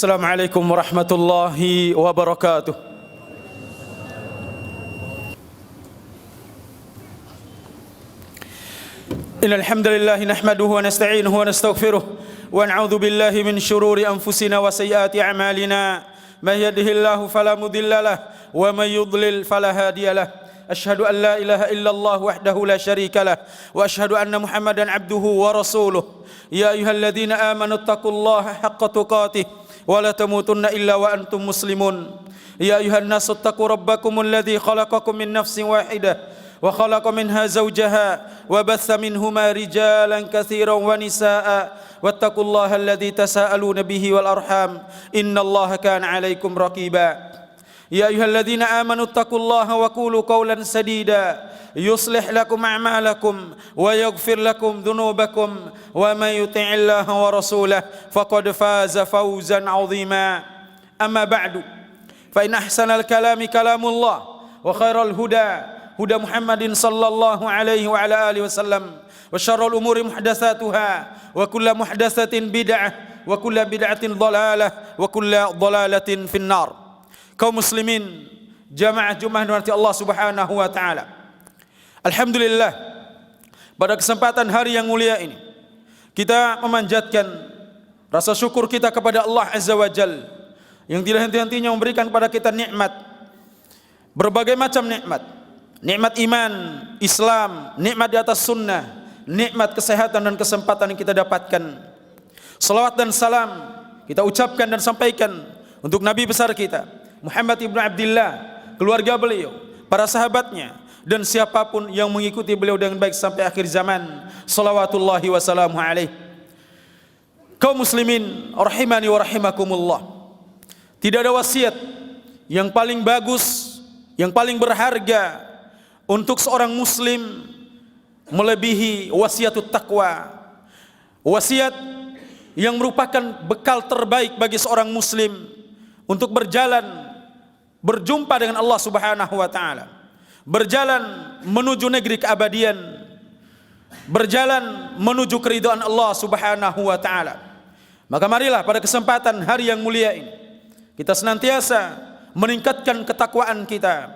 Assalamualaikum warahmatullahi wabarakatuh. Innal hamdalillah nahmaduhu wa nasta'inuhu wa nastaghfiruh wa na'udzu billahi min shururi anfusina wa sayyiati a'malina. May yahdihillahu fala mudilla lahu wa may yudlil fala hadiya lahu. Asyhadu an la ilaha illallah wahdahu la syarika lahu wa asyhadu anna Muhammadan abduhu wa rasuluh. Ya ayyuhalladzina amanu taqullaha haqqa tuqatih wa la tamutunna illa wa antum muslimun. Ya ayyuhan nasu taqu rabbakumul ladzi khalaqakum min nafsin wahidah wa khalaqa minha zawjaha wa batha minhuma rijalan katsiran wa nisaa wattaqullaha alladzi tasaaluna bihi wal arham innallaha kana 'alaikum raqiba. Ya ayyuhalladzina amanu taqullaha wa qulu qawlan sadida yuslih lakum a'malakum wa yaghfir lakum dhunubakum wa may yuti'illaha wa rasulahu faqad faza fawzan 'azima. Amma ba'du, fa in ahsanal kalami kalamullah wa khairal huda huda Muhammadin sallallahu alaihi wa ala alihi wasallam wa syarrul umuri muhdatsatuha wa kullu muhdatsatin bid'ah wa kullu bid'atin dhalalah wa kullu dhalalatin finnar. Kaum muslimin, jamaah Jumat nanti Allah Subhanahu wa taala. Alhamdulillah, pada kesempatan hari yang mulia ini kita memanjatkan rasa syukur kita kepada Allah Azza wa Jalla yang tidak henti-hentinya memberikan kepada kita nikmat, berbagai macam nikmat. Nikmat iman, Islam, nikmat di atas sunnah, nikmat kesehatan dan kesempatan yang kita dapatkan. Salawat dan salam kita ucapkan dan sampaikan untuk Nabi besar kita Muhammad ibn Abdullah, keluarga beliau, para sahabatnya, dan siapapun yang mengikuti beliau dengan baik sampai akhir zaman. Salawatullahi wassalamu alaih. Kaum muslimin rahimani wa rahimakumullah, tidak ada wasiat yang paling bagus, yang paling berharga untuk seorang muslim melebihi wasiatut taqwa. Wasiat yang merupakan bekal terbaik bagi seorang muslim untuk berjalan berjumpa dengan Allah Subhanahu wa taala, berjalan menuju negeri keabadian, berjalan menuju keridhaan Allah Subhanahu wa taala. Maka marilah pada kesempatan hari yang mulia ini kita senantiasa meningkatkan ketakwaan kita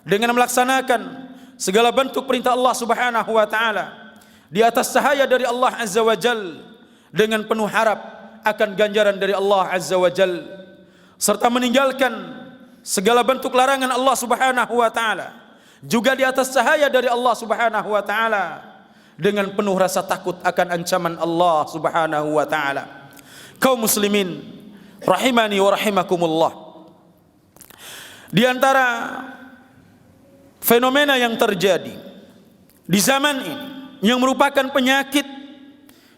dengan melaksanakan segala bentuk perintah Allah Subhanahu wa taala di atas cahaya dari Allah Azza wa Jalla, dengan penuh harap akan ganjaran dari Allah Azza wa Jalla, serta meninggalkan segala bentuk larangan Allah Subhanahu wa taala juga di atas cahaya dari Allah Subhanahu wa taala, dengan penuh rasa takut akan ancaman Allah Subhanahu wa taala. Kaum muslimin rahimani wa rahimakumullah, di antara fenomena yang terjadi di zaman ini yang merupakan penyakit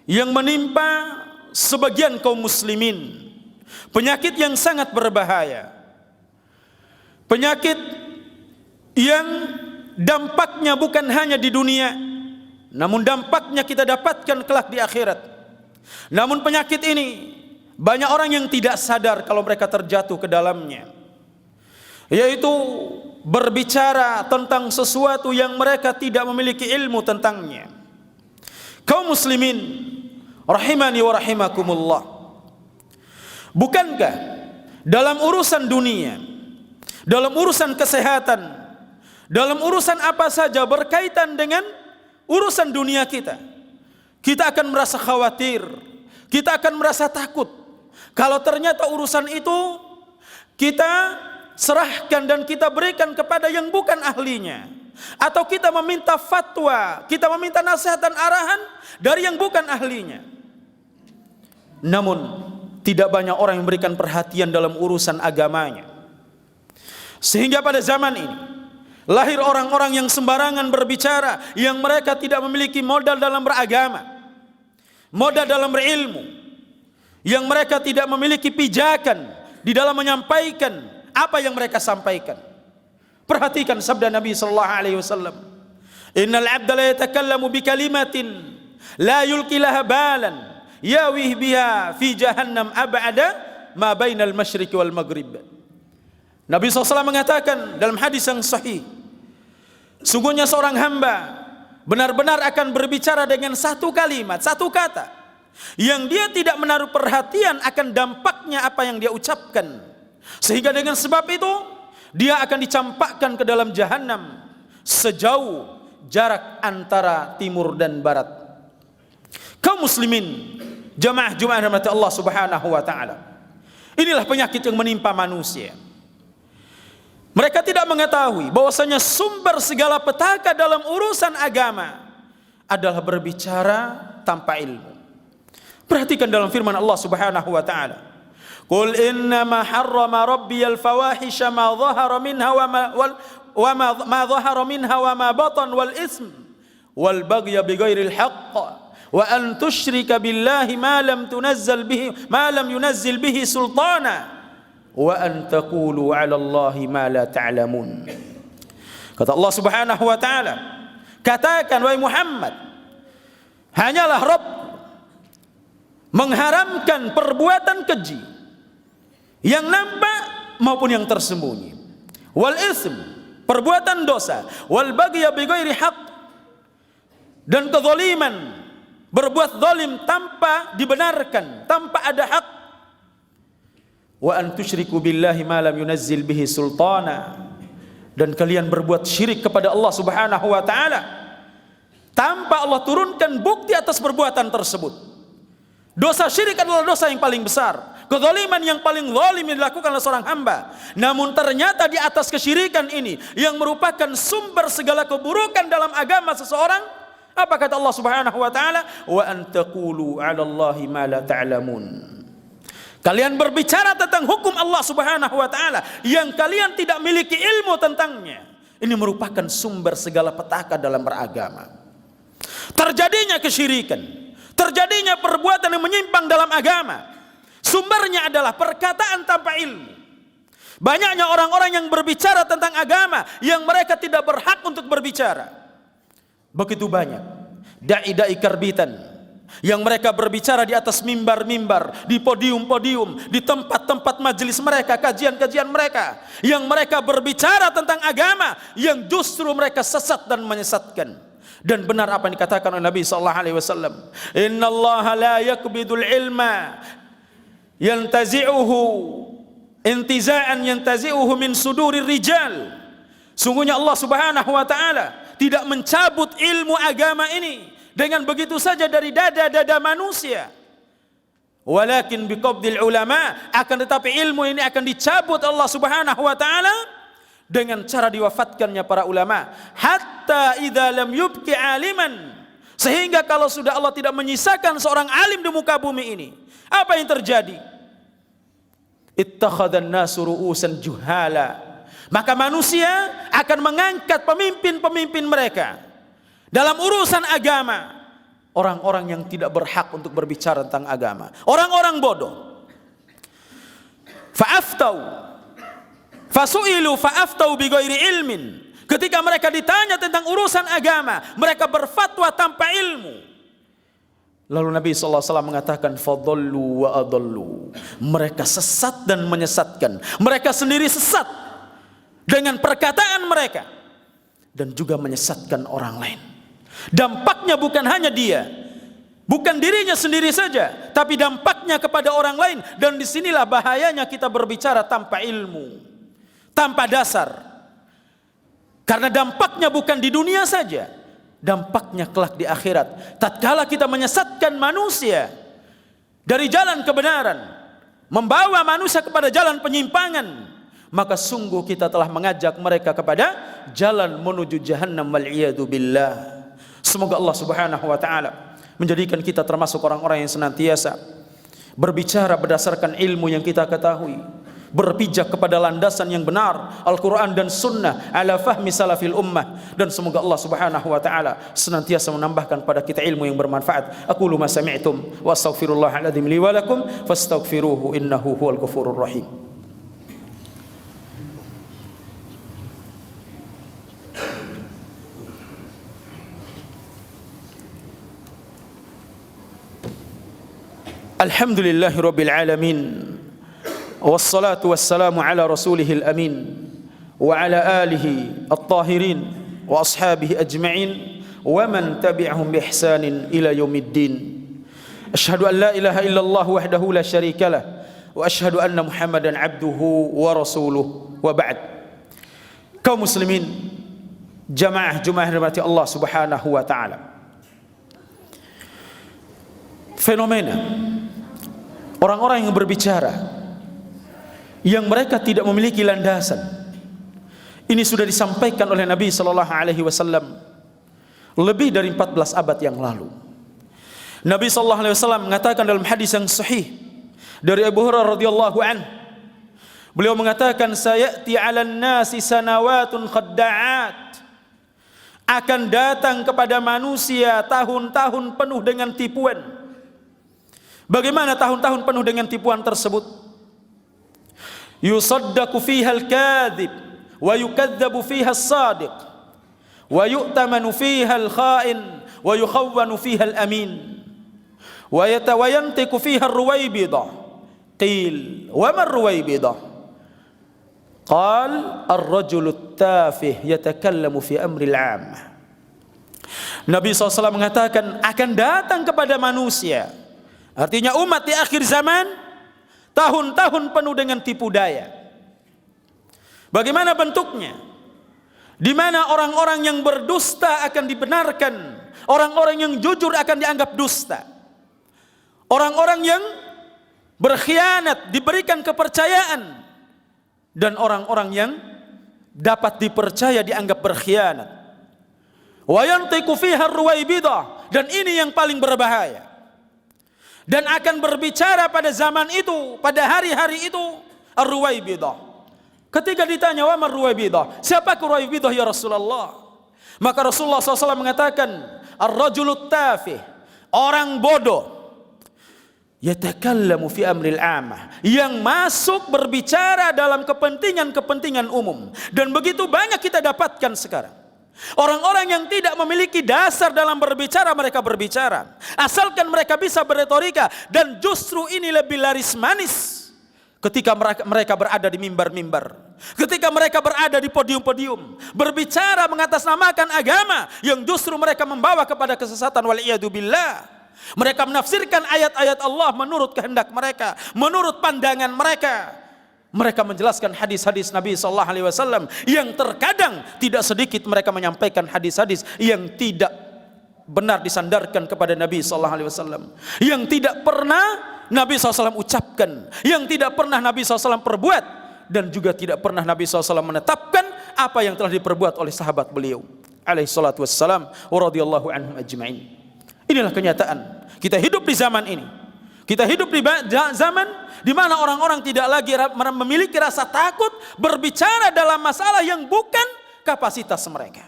yang menimpa sebagian kaum muslimin, penyakit yang sangat berbahaya, penyakit yang dampaknya bukan hanya di dunia, namun dampaknya kita dapatkan kelak di akhirat. Namun penyakit ini banyak orang yang tidak sadar kalau mereka terjatuh ke dalamnya, yaitu berbicara tentang sesuatu yang mereka tidak memiliki ilmu tentangnya. Kaum muslimin rahimani wa rahimakumullah, bukankah dalam urusan dunia, dalam urusan kesehatan, dalam urusan apa saja berkaitan dengan urusan dunia kita, kita akan merasa khawatir, kita akan merasa takut kalau ternyata urusan itu kita serahkan dan kita berikan kepada yang bukan ahlinya, atau kita meminta fatwa, kita meminta nasihat dan arahan dari yang bukan ahlinya. Namun tidak banyak orang yang memberikan perhatian dalam urusan agamanya, sehingga pada zaman ini lahir orang-orang yang sembarangan berbicara, yang mereka tidak memiliki modal dalam beragama, modal dalam berilmu, yang mereka tidak memiliki pijakan di dalam menyampaikan apa yang mereka sampaikan. Perhatikan sabda Nabi sallallahu alaihi wasallam, innal 'abda la yatakallamu bi kalimatin la yulqi laha balan yawih biha fi jahannam ab'ada ma bainal masyriqi wal maghrib. Nabi SAW mengatakan dalam hadis yang sahih, sungguhnya seorang hamba benar-benar akan berbicara dengan satu kalimat, satu kata, yang dia tidak menaruh perhatian akan dampaknya apa yang dia ucapkan, sehingga dengan sebab itu dia akan dicampakkan ke dalam jahanam sejauh jarak antara timur dan barat. Kaum muslimin, jamaah Jumat rahmati Allah Subhanahu wa taala, inilah penyakit yang menimpa manusia. Mereka tidak mengetahui bahwasanya sumber segala petaka dalam urusan agama adalah berbicara tanpa ilmu. Perhatikan dalam firman Allah Subhanahu wa taala, "Qul innama harrama rabbiyal fawahisha ma dhahara minha wa ma dhahara minha wa ma batan wal ism wal baghya bighairil haqq wa an tusyrika billahi ma lam yunazzil bihi sultana wa an taqulu 'ala Allahi ma la ta'lamun." Kata Allah Subhanahu wa taala, katakan wahai Muhammad, hanyalah Rabb mengharamkan perbuatan keji yang nampak maupun yang tersembunyi, wal ism, perbuatan dosa, wal baghya bighairi haqq, dan kezaliman, berbuat zalim tanpa dibenarkan, tanpa ada hak, wa an tusyriku billahi ma lam yunazzil bihi sultana, dan kalian berbuat syirik kepada Allah Subhanahu wa taala tanpa Allah turunkan bukti atas perbuatan tersebut. Dosa syirik adalah dosa yang paling besar, kezaliman yang paling zalim yang dilakukan oleh seorang hamba. Namun ternyata di atas kesyirikan ini yang merupakan sumber segala keburukan dalam agama seseorang, apa kata Allah Subhanahu wa taala? Wa an taqulu 'ala Allahi ma la ta'lamun. Kalian berbicara tentang hukum Allah Subhanahu wa taala yang kalian tidak miliki ilmu tentangnya. Ini merupakan sumber segala petaka dalam beragama. Terjadinya kesyirikan, terjadinya perbuatan yang menyimpang dalam agama, sumbernya adalah perkataan tanpa ilmu. Banyaknya orang-orang yang berbicara tentang agama yang mereka tidak berhak untuk berbicara. Begitu banyak dai-dai karbitan yang mereka berbicara di atas mimbar-mimbar, di podium-podium, di tempat-tempat majelis mereka, kajian-kajian mereka, yang mereka berbicara tentang agama yang justru mereka sesat dan menyesatkan. Dan benar apa yang dikatakan oleh Nabi sallallahu alaihi wasallam, "Innallaha la yakbidul ilma yantazi'uhu intiza'an yantazi'uhu min sudurir rijal." Sungguhnya Allah Subhanahu wa taala tidak mencabut ilmu agama ini dengan begitu saja dari dada-dada manusia. Walakin biqabdil ulama, akan tetapi ilmu ini akan dicabut Allah Subhanahu wa taala dengan cara diwafatkannya para ulama. Hatta idza lam yubqi aliman, sehingga kalau sudah Allah tidak menyisakan seorang alim di muka bumi ini, apa yang terjadi? Ittakhadhan nasu ru'usan juhala, maka manusia akan mengangkat pemimpin-pemimpin mereka dalam urusan agama, orang-orang yang tidak berhak untuk berbicara tentang agama, orang-orang bodoh. Fa'aftau fasu'ilu fa'aftau bighairi ilmin, ketika mereka ditanya tentang urusan agama, mereka berfatwa tanpa ilmu. Lalu Nabi SAW mengatakan, fadallu wa adallu, mereka sesat dan menyesatkan. Mereka sendiri sesat dengan perkataan mereka dan juga menyesatkan orang lain. Dampaknya bukan hanya dia, bukan dirinya sendiri saja, tapi dampaknya kepada orang lain. Dan disinilah bahayanya kita berbicara tanpa ilmu, tanpa dasar. Karena dampaknya bukan di dunia saja, dampaknya kelak di akhirat. Tatkala kita menyesatkan manusia dari jalan kebenaran, membawa manusia kepada jalan penyimpangan, maka sungguh kita telah mengajak mereka kepada jalan menuju jahannam, wal'iyadu billah. Semoga Allah Subhanahu wa taala menjadikan kita termasuk orang-orang yang senantiasa berbicara berdasarkan ilmu yang kita ketahui, berpijak kepada landasan yang benar, Al-Quran dan Sunnah ala fahmi salafil ummah. Dan semoga Allah Subhanahu wa ta'ala senantiasa menambahkan pada kita ilmu yang bermanfaat. Aqulu ma sami'tum wa astaghfirullahaladzim li wa lakum fastaghfiruhu innahu huwal ghafurur rahim. Alhamdulillahi rabbil alamin, wassalatu wassalamu ala rasulihil amin wa ala alihi at-tahirin wa ashabihi ajma'in wa man tabi'ahum bi ihsanin ila yaumiddin. Asyhadu an la ilaha illallah wahdahu la syarikalah wa asyhadu anna Muhammadan abduhu wa rasuluh. Wa ba'd. Kaum muslimin, jamaah Jumat rahmati Allah Subhanahu wa taala. Fenomena orang-orang yang berbicara yang mereka tidak memiliki landasan, ini sudah disampaikan oleh Nabi sallallahu alaihi wasallam lebih dari 14 abad yang lalu. Nabi sallallahu alaihi wasallam mengatakan dalam hadis yang sahih dari Abu Hurairah radhiyallahu anhu, beliau mengatakan, sayati 'alan nasi sanawatun khadda'at, akan datang kepada manusia tahun-tahun penuh dengan tipuan. Bagaimana tahun-tahun penuh dengan tipuan tersebut? Yusaddaqu fiha al-kadhib wa yukadzabu fiha as-sadiq wa yu'tamanu fiha al-kha'in wa yukhawwanu fiha al-amin wa yantiqu fiha ar-ruwaybidah. Qil wa ma ar-ruwaybidah? Qal ar-rajulu at-tafih yatakallamu fi amri al-'ammah. Nabi SAW mengatakan akan datang kepada manusia, artinya umat di akhir zaman, tahun-tahun penuh dengan tipu daya. Bagaimana bentuknya? Di mana orang-orang yang berdusta akan dibenarkan, orang-orang yang jujur akan dianggap dusta, orang-orang yang berkhianat diberikan kepercayaan, dan orang-orang yang dapat dipercaya dianggap berkhianat. Wa yantiqu fiha ar-ruwaybidah, dan ini yang paling berbahaya. Dan akan berbicara pada zaman itu, pada hari-hari itu, ar-ruwaybidah. Ketika ditanya, wa mar-ruwaybidah? Siapa ar-ruwaybidah ya Rasulullah? Maka Rasulullah SAW mengatakan, ar-rajulut tafih, orang bodoh, yatakallamu fi amril 'ammah, yang masuk berbicara dalam kepentingan-kepentingan umum. Dan begitu banyak kita dapatkan sekarang. Orang-orang yang tidak memiliki dasar dalam berbicara, mereka berbicara asalkan mereka bisa berretorika, dan justru ini lebih laris manis ketika mereka berada di mimbar-mimbar, ketika mereka berada di podium-podium, berbicara mengatasnamakan agama yang justru mereka membawa kepada kesesatan, waliyadzubillah. Mereka menafsirkan ayat-ayat Allah menurut kehendak mereka, menurut pandangan mereka. Mereka menjelaskan hadis-hadis Nabi sallallahu alaihi wasallam yang terkadang tidak sedikit mereka menyampaikan hadis-hadis yang tidak benar disandarkan kepada Nabi sallallahu alaihi wasallam, yang tidak pernah Nabi SAW ucapkan, yang tidak pernah Nabi SAW perbuat, dan juga tidak pernah Nabi SAW menetapkan apa yang telah diperbuat oleh sahabat beliau alaihi salatu wassalam wa radhiyallahu anhum ajma'in. Inilah kenyataan. Kita hidup di zaman ini. Kita hidup di zaman di mana orang-orang tidak lagi memiliki rasa takut berbicara dalam masalah yang bukan kapasitas mereka.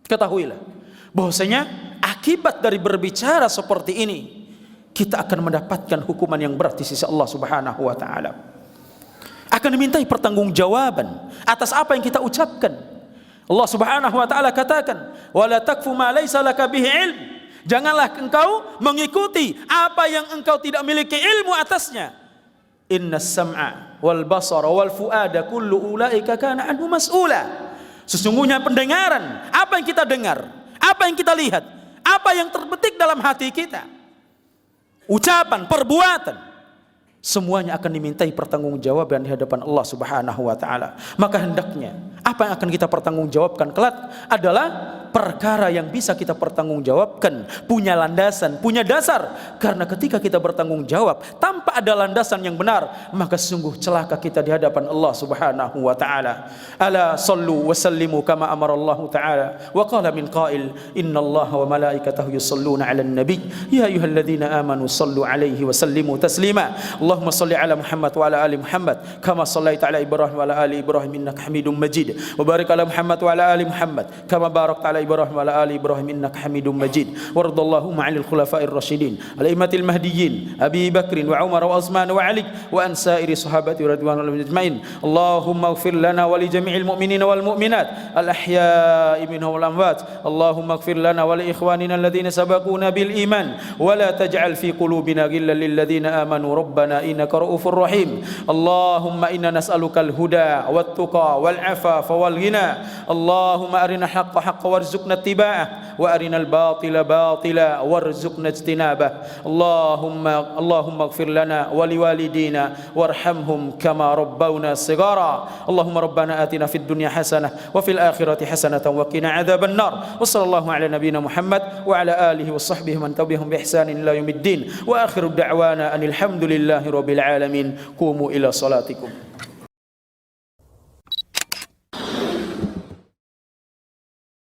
Ketahuilah bahwasanya akibat dari berbicara seperti ini, kita akan mendapatkan hukuman yang berat di sisi Allah Subhanahu wa taala. Akan dimintai pertanggungjawaban atas apa yang kita ucapkan. Allah Subhanahu wa taala katakan, "Wala takfu ma laisa laka bihi ilm." Janganlah engkau mengikuti apa yang engkau tidak miliki ilmu atasnya. Innas sam'a wal basara wal fuada kullu ulaika kana anhu mas'ula. Sesungguhnya pendengaran, apa yang kita dengar, apa yang kita lihat, apa yang terbetik dalam hati kita, ucapan, perbuatan, semuanya akan dimintai pertanggungjawaban di hadapan Allah Subhanahu wa taala. Maka hendaknya apa yang akan kita pertanggungjawabkan kelak adalah perkara yang bisa kita pertanggungjawabkan, punya landasan, punya dasar. Karena ketika kita bertanggung jawab tanpa ada landasan yang benar, maka sungguh celaka kita di hadapan Allah Subhanahu wa taala. Ala sallu wa sallimu kama amara Allah taala wa qala min qail innallaha wa malaikatahu yusalluna 'alan nabiy ya ayyuhalladzina amanu sallu 'alaihi wa sallimu taslima. Allahumma salli 'ala Muhammad wa 'ala ali Muhammad kama shallaita 'ala Ibrahim wa 'ala ali Ibrahim innaka Hamidum Majid. Wa barik 'ala Muhammad wa 'ala ali Muhammad kama barakta 'ala Ibrahim wa 'ala ali Ibrahim innaka Hamidum Majid. Waradallahu 'anil khulafa'ir rasyidin al-a'immatil mahdiyyin Abi Bakr wa Umar wa Utsman wa Ali wa an sa'iri sahabati radhiyallahu ajma'in. Allahumma ighfir lana wa li jami'il mu'minina wal mu'minat al-ahya'i minhum wal amwat. Allahumma ighfir lana wa li ikhwanina alladhina sabaquna bil iman wa la taj'al fi qulubina ghillan lil ladzina amanu rabbana innaka ra'ufur rahim. Allahumma inna nas'aluka al-huda wat tuqa wal 'afafa wal ghina. Allahumma arina al-haqqa haqqan warzuqna warzuqna ittiba'ah, wa arinal batila batila warzuqna ijtinabah. Allahumma ighfir lana wa liwalidina warhamhum kama rabbawna shighara. Allahumma rabbana atina fid dunya hasanah wa fil akhirati hasanatan wa qina adzaban nar. Wa sallallahu ala nabiyyina Muhammad wa ala alihi wa sahbihi man tabi'ahum bi ihsanin ila yaumiddin. Wa akhiru da'wana anil hamdulillahi rabbil alamin. Qumu ila salatikum.